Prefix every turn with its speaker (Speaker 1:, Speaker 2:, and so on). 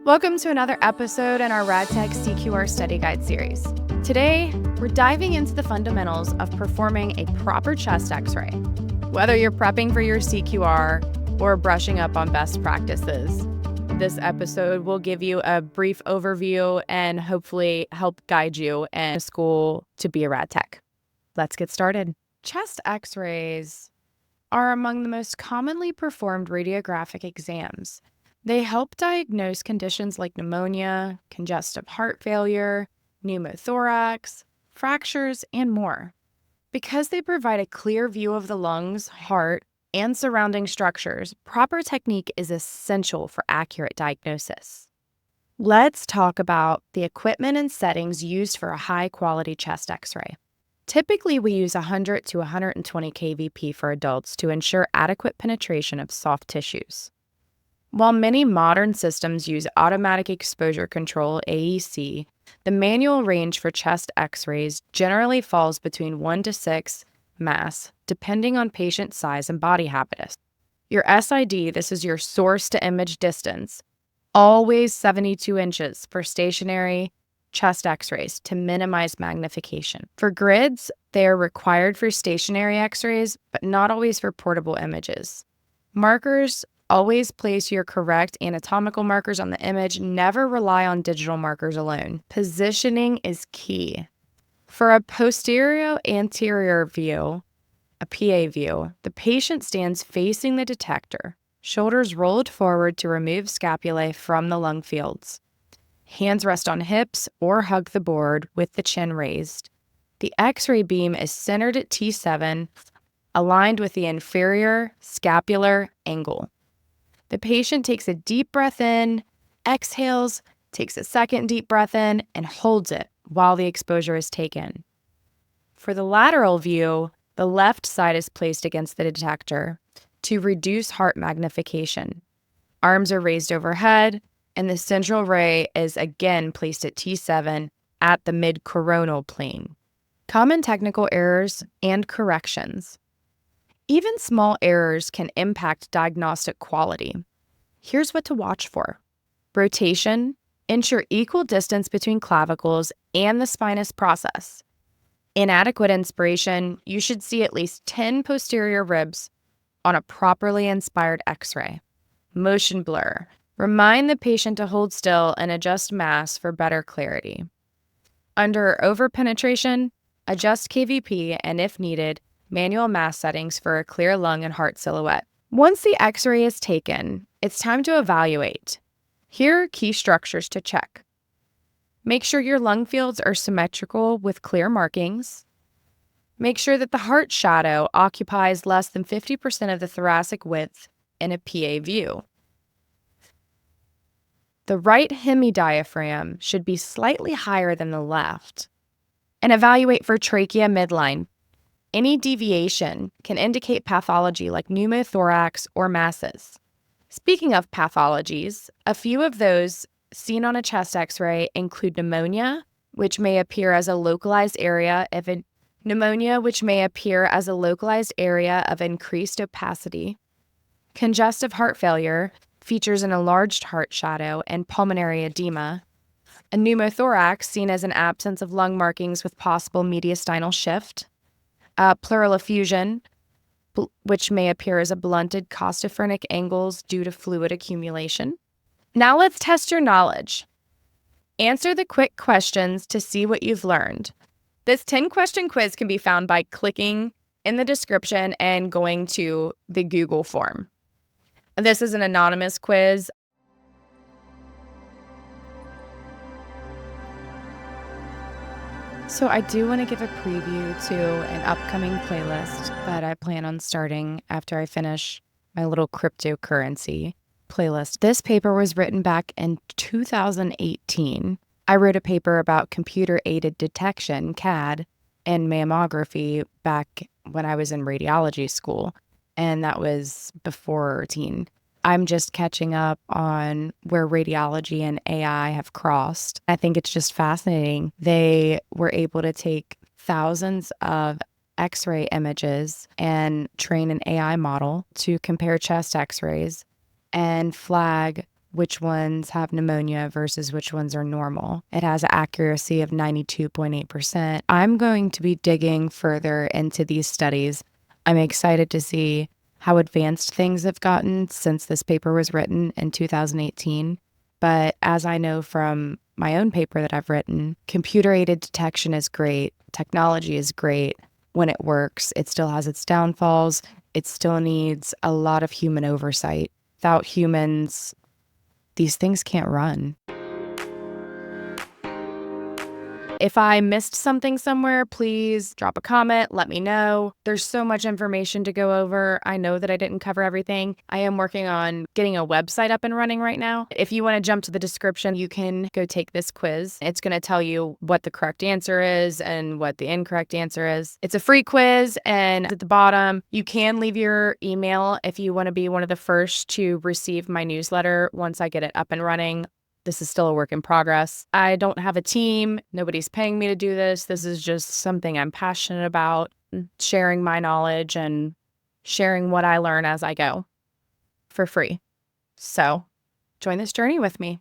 Speaker 1: Welcome to another episode in our RadTech CQR Study Guide series. Today, we're diving into the fundamentals of performing a proper chest x-ray. Whether you're prepping for your CQR or brushing up on best practices, this episode will give you a brief overview and hopefully help guide you in school to be a RadTech. Let's get started. Chest x-rays are among the most commonly performed radiographic exams. They help diagnose conditions like pneumonia, congestive heart failure, pneumothorax, fractures, and more. Because they provide a clear view of the lungs, heart, and surrounding structures, proper technique is essential for accurate diagnosis. Let's talk about the equipment and settings used for a high-quality chest x-ray. Typically, we use 100 to 120 kVp for adults to ensure adequate penetration of soft tissues. While many modern systems use automatic exposure control (AEC), the manual range for chest x-rays generally falls between 1 to 6 mass, depending on patient size and body habitus. Your SID, this is your source to image distance, always 72 inches for stationary chest x-rays to minimize magnification. For grids, they are required for stationary x-rays, but not always for portable images. Markers: always place your correct anatomical markers on the image. Never rely on digital markers alone. Positioning is key. For a posterior-anterior view, a PA view, the patient stands facing the detector, shoulders rolled forward to remove scapulae from the lung fields. Hands rest on hips or hug the board with the chin raised. The X-ray beam is centered at T7, aligned with the inferior scapular angle. The patient takes a deep breath in, exhales, takes a second deep breath in, and holds it while the exposure is taken. For the lateral view, the left side is placed against the detector to reduce heart magnification. Arms are raised overhead, and the central ray is again placed at T7 at the mid-coronal plane. Common technical errors and corrections. Even small errors can impact diagnostic quality. Here's what to watch for. Rotation: ensure equal distance between clavicles and the spinous process. Inadequate inspiration: you should see at least 10 posterior ribs on a properly inspired x-ray. Motion blur: remind the patient to hold still and adjust mass for better clarity. Under or over penetration, adjust KVP and, if needed, manual mass settings for a clear lung and heart silhouette. Once the x-ray is taken, it's time to evaluate. Here are key structures to check. Make sure your lung fields are symmetrical with clear markings. Make sure that the heart shadow occupies less than 50% of the thoracic width in a PA view. The right hemidiaphragm should be slightly higher than the left. And evaluate for trachea midline. Any deviation can indicate pathology like pneumothorax or masses. Speaking of pathologies, a few of those seen on a chest x-ray include pneumonia, which may appear as a localized area of increased opacity. Congestive heart failure features an enlarged heart shadow and pulmonary edema. A pneumothorax seen as an absence of lung markings with possible mediastinal shift. Pleural effusion, which may appear as a blunted costophrenic angles due to fluid accumulation. Now let's test your knowledge. Answer the quick questions to see what you've learned. This 10-question quiz can be found by clicking in the description and going to the Google form. This is an anonymous quiz. So I do want to give a preview to an upcoming playlist that I plan on starting after I finish my little cryptocurrency playlist. This paper was written back in 2018. I wrote a paper about computer-aided detection, CAD, and mammography back when I was in radiology school, and that was before teen. I'm just catching up on where radiology and AI have crossed. I think it's just fascinating. They were able to take thousands of X-ray images and train an AI model to compare chest X-rays and flag which ones have pneumonia versus which ones are normal. It has an accuracy of 92.8%. I'm going to be digging further into these studies. I'm excited to see how advanced things have gotten since this paper was written in 2018. But as I know from my own paper that I've written, computer-aided detection is great. Technology is great when it works. It still has its downfalls. It still needs a lot of human oversight. Without humans, these things can't run. If I missed something somewhere, please drop a comment, let me know. There's so much information to go over. I know that I didn't cover everything. I am working on getting a website up and running right now. If you want to jump to the description, you can go take this quiz. It's going to tell you what the correct answer is and what the incorrect answer is. It's a free quiz, and at the bottom, you can leave your email if you want to be one of the first to receive my newsletter once I get it up and running. This is still a work in progress. I don't have a team. Nobody's paying me to do this. This is just something I'm passionate about, sharing my knowledge and sharing what I learn as I go for free. So join this journey with me.